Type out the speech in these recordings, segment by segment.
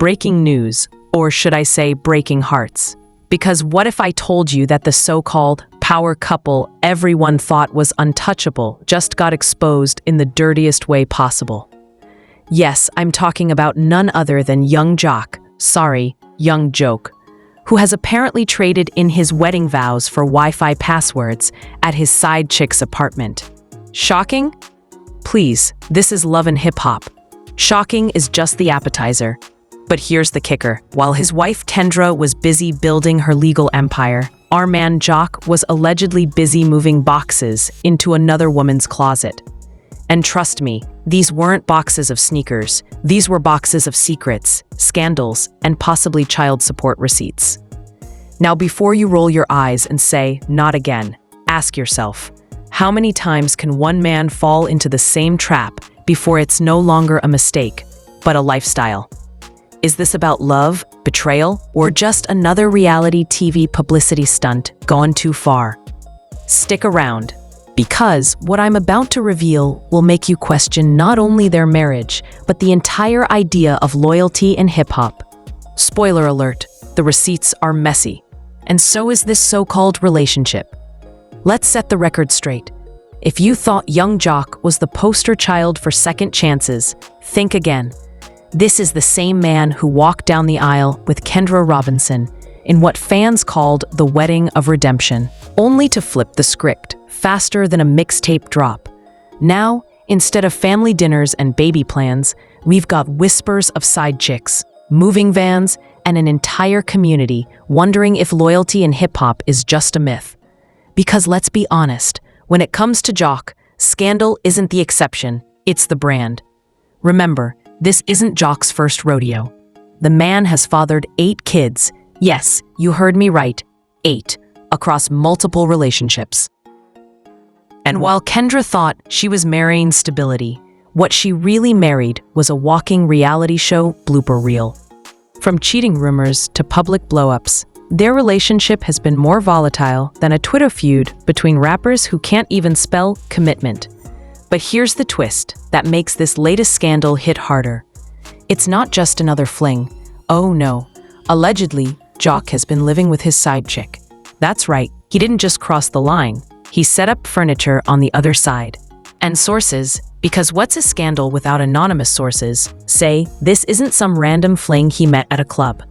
breaking news, or should I say breaking hearts? Because what if I told you that the so-called power couple everyone thought was untouchable just got exposed in the dirtiest way possible? Yes, I'm talking about none other than young Young Joke, who has apparently traded in his wedding vows for Wi-Fi passwords at his side chick's apartment. Shocking? Please, this is love and hip-hop. Shocking is just the appetizer. But here's the kicker. While his wife Kendra was busy building her legal empire, our man Jock was allegedly busy moving boxes into another woman's closet. And trust me, these weren't boxes of sneakers. These were boxes of secrets, scandals, and possibly child support receipts. Now, before you roll your eyes and say, "Not again," ask yourself, how many times can one man fall into the same trap before it's no longer a mistake, but a lifestyle? Is this about love, betrayal, or just another reality TV publicity stunt gone too far? Stick around, because what I'm about to reveal will make you question not only their marriage, but the entire idea of loyalty in hip-hop. Spoiler alert, the receipts are messy, and so is this so-called relationship. Let's set the record straight. If you thought Young Jock was the poster child for second chances, think again. This is the same man who walked down the aisle with Kendra Robinson in what fans called the wedding of redemption, only to flip the script faster than a mixtape drop. Now, instead of family dinners and baby plans, we've got whispers of side chicks, moving vans, and an entire community wondering if loyalty in hip-hop is just a myth. Because let's be honest, when it comes to Jock, scandal isn't the exception, it's the brand. Remember, this isn't Jock's first rodeo. The man has fathered 8 kids. Yes, you heard me right, 8, across multiple relationships. And while Kendra thought she was marrying stability, what she really married was a walking reality show blooper reel. From cheating rumors to public blow-ups, their relationship has been more volatile than a Twitter feud between rappers who can't even spell commitment. But here's the twist that makes this latest scandal hit harder. It's not just another fling. Oh no. Allegedly, Jock has been living with his side chick. That's right, he didn't just cross the line. He set up furniture on the other side. And sources, because what's a scandal without anonymous sources, say this isn't some random fling he met at a club.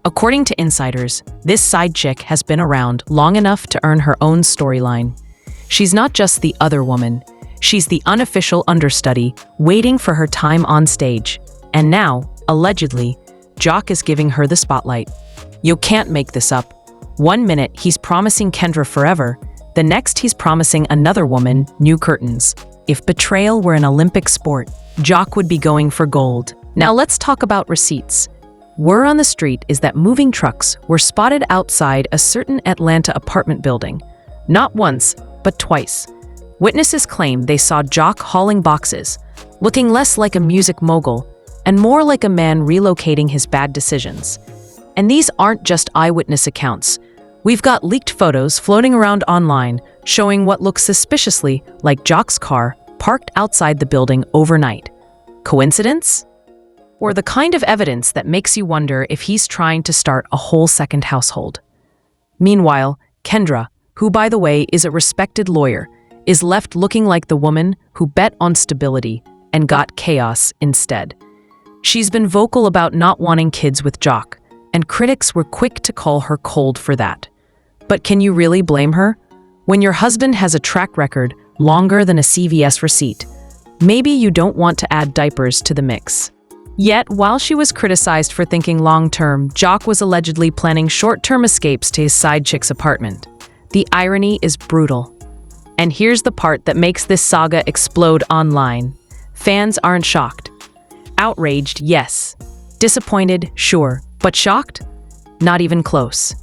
According to insiders, this side chick has been around long enough to earn her own storyline. She's not just the other woman. She's the unofficial understudy waiting for her time on stage. And now, allegedly, Jock is giving her the spotlight. You can't make this up. One minute he's promising Kendra forever, the next he's promising another woman new curtains. If betrayal were an Olympic sport, Jock would be going for gold. Now let's talk about receipts. Word on the street is that moving trucks were spotted outside a certain Atlanta apartment building. Not once, but twice. Witnesses claim they saw Jock hauling boxes, looking less like a music mogul and more like a man relocating his bad decisions. And these aren't just eyewitness accounts. We've got leaked photos floating around online showing what looks suspiciously like Jock's car parked outside the building overnight. Coincidence? Or the kind of evidence that makes you wonder if he's trying to start a whole second household. Meanwhile, Kendra, who by the way is a respected lawyer, is left looking like the woman who bet on stability and got chaos instead. She's been vocal about not wanting kids with Jock, and critics were quick to call her cold for that. But can you really blame her? When your husband has a track record longer than a CVS receipt, maybe you don't want to add diapers to the mix. Yet, while she was criticized for thinking long-term, Jock was allegedly planning short-term escapes to his side chick's apartment. The irony is brutal. And here's the part that makes this saga explode online. Fans aren't shocked. Outraged, yes. Disappointed, sure. But shocked? Not even close.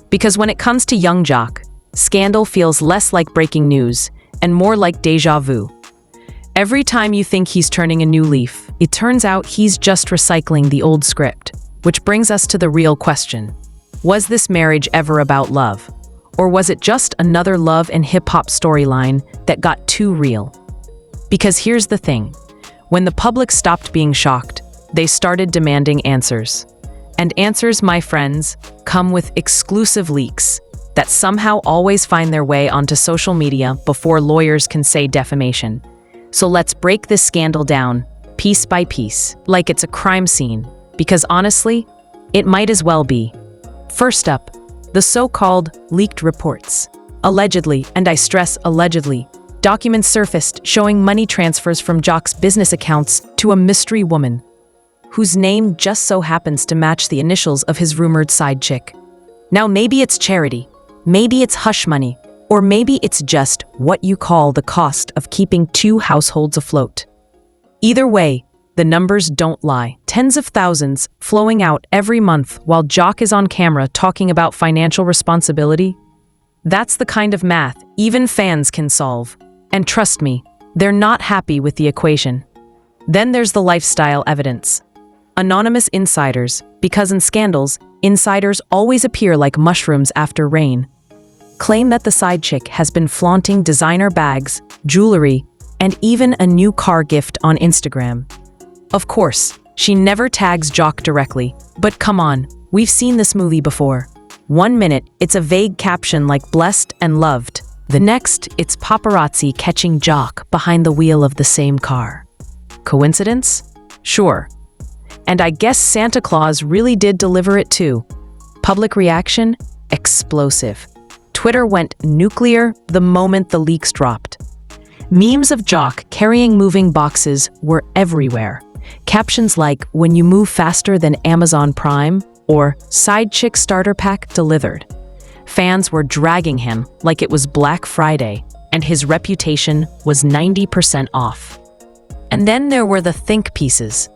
Because when it comes to young Jock, scandal feels less like breaking news and more like déjà vu. Every time you think he's turning a new leaf, it turns out he's just recycling the old script. Which brings us to the real question. Was this marriage ever about love? Or was it just another love and hip-hop storyline that got too real? Because here's the thing. When the public stopped being shocked, they started demanding answers. And answers, my friends, come with exclusive leaks that somehow always find their way onto social media before lawyers can say defamation. So let's break this scandal down, piece by piece, like it's a crime scene, because honestly, it might as well be. First up, the so-called leaked reports. Allegedly, and I stress allegedly, documents surfaced showing money transfers from Jock's business accounts to a mystery woman, whose name just so happens to match the initials of his rumored side chick. Now maybe it's charity, maybe it's hush money, or maybe it's just what you call the cost of keeping two households afloat. Either way, the numbers don't lie. Tens of thousands flowing out every month while Jock is on camera talking about financial responsibility. That's the kind of math even fans can solve. And trust me, they're not happy with the equation. Then there's the lifestyle evidence. Anonymous insiders, because in scandals, insiders always appear like mushrooms after rain, claim that the side chick has been flaunting designer bags, jewelry, and even a new car gift on Instagram. Of course, she never tags Jock directly, but come on, we've seen this movie before. 1 minute, it's a vague caption like blessed and loved. The next, it's paparazzi catching Jock behind the wheel of the same car. Coincidence? Sure. And I guess Santa Claus really did deliver it too. Public reaction? Explosive. Twitter went nuclear the moment the leaks dropped. Memes of Jock carrying moving boxes were everywhere. Captions like, "When you move faster than Amazon Prime," or "Side chick starter pack delivered." Fans were dragging him like it was Black Friday, and his reputation was 90% off. And then there were the think pieces.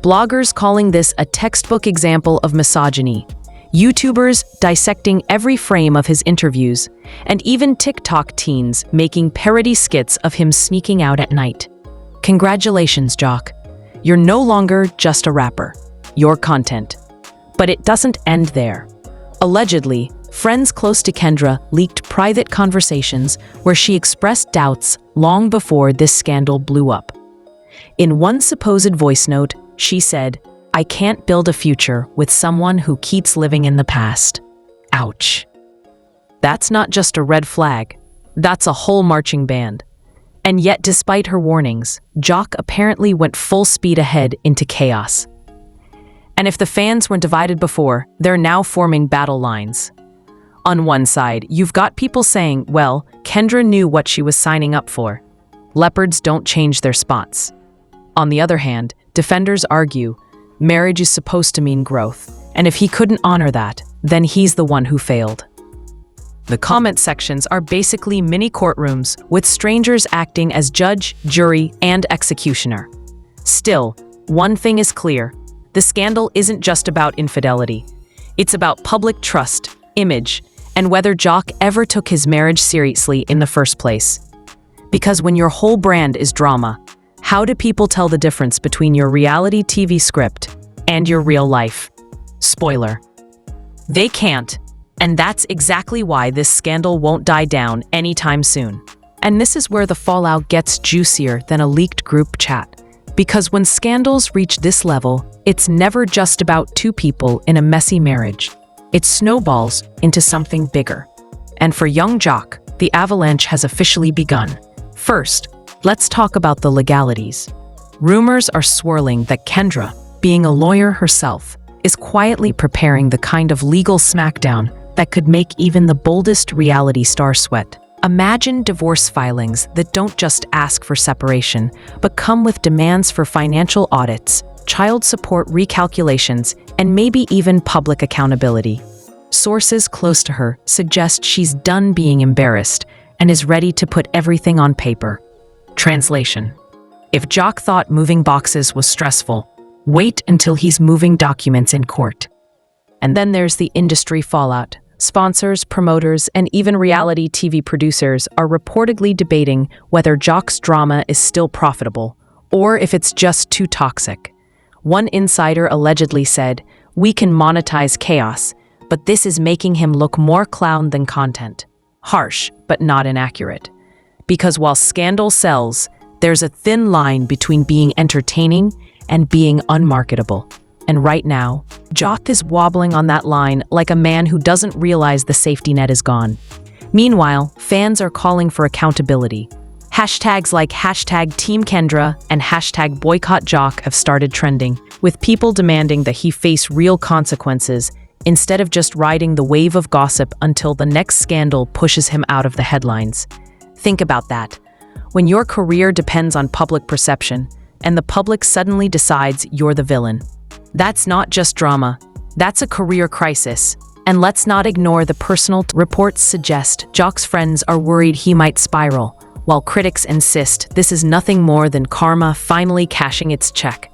Bloggers calling this a textbook example of misogyny, YouTubers dissecting every frame of his interviews, and even TikTok teens making parody skits of him sneaking out at night. Congratulations, Jock. You're no longer just a rapper. You're content. But it doesn't end there. Allegedly, friends close to Kendra leaked private conversations where she expressed doubts long before this scandal blew up. In one supposed voice note, she said, "I can't build a future with someone who keeps living in the past." Ouch. That's not just a red flag. That's a whole marching band. And yet, despite her warnings, Jock apparently went full speed ahead into chaos. And if the fans were divided before, they're now forming battle lines. On one side, you've got people saying, well, Kendra knew what she was signing up for. Leopards don't change their spots. On the other hand, defenders argue, marriage is supposed to mean growth, and if he couldn't honor that, then he's the one who failed. The comment sections are basically mini courtrooms with strangers acting as judge, jury, and executioner. Still, one thing is clear. The scandal isn't just about infidelity. It's about public trust, image, and whether Jock ever took his marriage seriously in the first place. Because when your whole brand is drama, how do people tell the difference between your reality TV script and your real life? Spoiler. They can't. And that's exactly why this scandal won't die down anytime soon. And this is where the fallout gets juicier than a leaked group chat. Because when scandals reach this level, it's never just about two people in a messy marriage. It snowballs into something bigger. And for young Jock, the avalanche has officially begun. First, let's talk about the legalities. Rumors are swirling that Kendra, being a lawyer herself, is quietly preparing the kind of legal smackdown that could make even the boldest reality star sweat. Imagine divorce filings that don't just ask for separation, but come with demands for financial audits, child support recalculations, and maybe even public accountability. Sources close to her suggest she's done being embarrassed and is ready to put everything on paper. Translation: if Jock thought moving boxes was stressful, wait until he's moving documents in court. And then there's the industry fallout. Sponsors, promoters, and even reality TV producers are reportedly debating whether Jock's drama is still profitable, or if it's just too toxic. One insider allegedly said, "We can monetize chaos, but this is making him look more clown than content." Harsh, but not inaccurate. Because while scandal sells, there's a thin line between being entertaining and being unmarketable. And right now, Jock is wobbling on that line like a man who doesn't realize the safety net is gone. Meanwhile, fans are calling for accountability. Hashtags like hashtag Team Kendra and hashtag Boycott Jock have started trending, with people demanding that he face real consequences instead of just riding the wave of gossip until the next scandal pushes him out of the headlines. Think about that. When your career depends on public perception, and the public suddenly decides you're the villain. That's not just drama, that's a career crisis. And let's not ignore the personal reports suggest Jock's friends are worried he might spiral, while critics insist this is nothing more than karma finally cashing its check.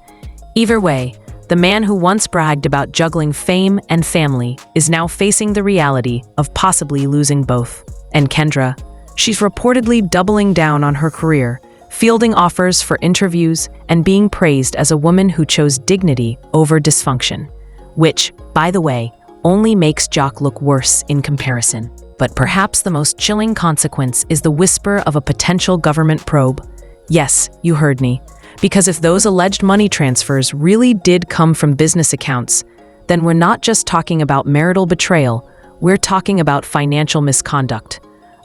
Either way, the man who once bragged about juggling fame and family is now facing the reality of possibly losing both. And Kendra, she's reportedly doubling down on her career, fielding offers for interviews and being praised as a woman who chose dignity over dysfunction, which, by the way, only makes Jock look worse in comparison. But perhaps the most chilling consequence is the whisper of a potential government probe. Yes, you heard me. Because if those alleged money transfers really did come from business accounts, then we're not just talking about marital betrayal, we're talking about financial misconduct.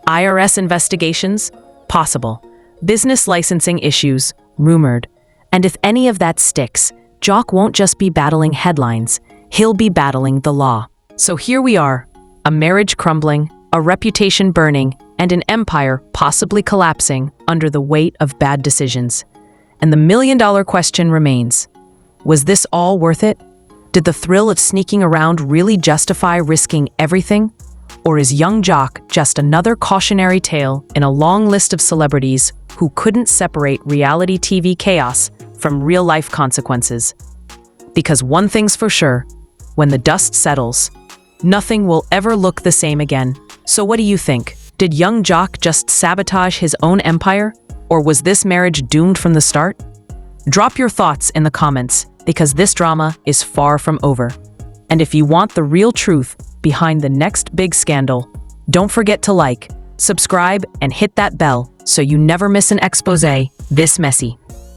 IRS investigations? Possible. Business licensing issues? Rumored. And if any of that sticks, Jock won't just be battling headlines, he'll be battling the law. So here we are, a marriage crumbling, a reputation burning, and an empire possibly collapsing under the weight of bad decisions. And the million-dollar question remains, was this all worth it? Did the thrill of sneaking around really justify risking everything? Or is young Jock just another cautionary tale in a long list of celebrities who couldn't separate reality TV chaos from real-life consequences? Because one thing's for sure, when the dust settles, nothing will ever look the same again. So what do you think? Did young Jock just sabotage his own empire? Or was this marriage doomed from the start? Drop your thoughts in the comments, because this drama is far from over. And if you want the real truth behind the next big scandal, don't forget to like, subscribe, and hit that bell so you never miss an expose this messy.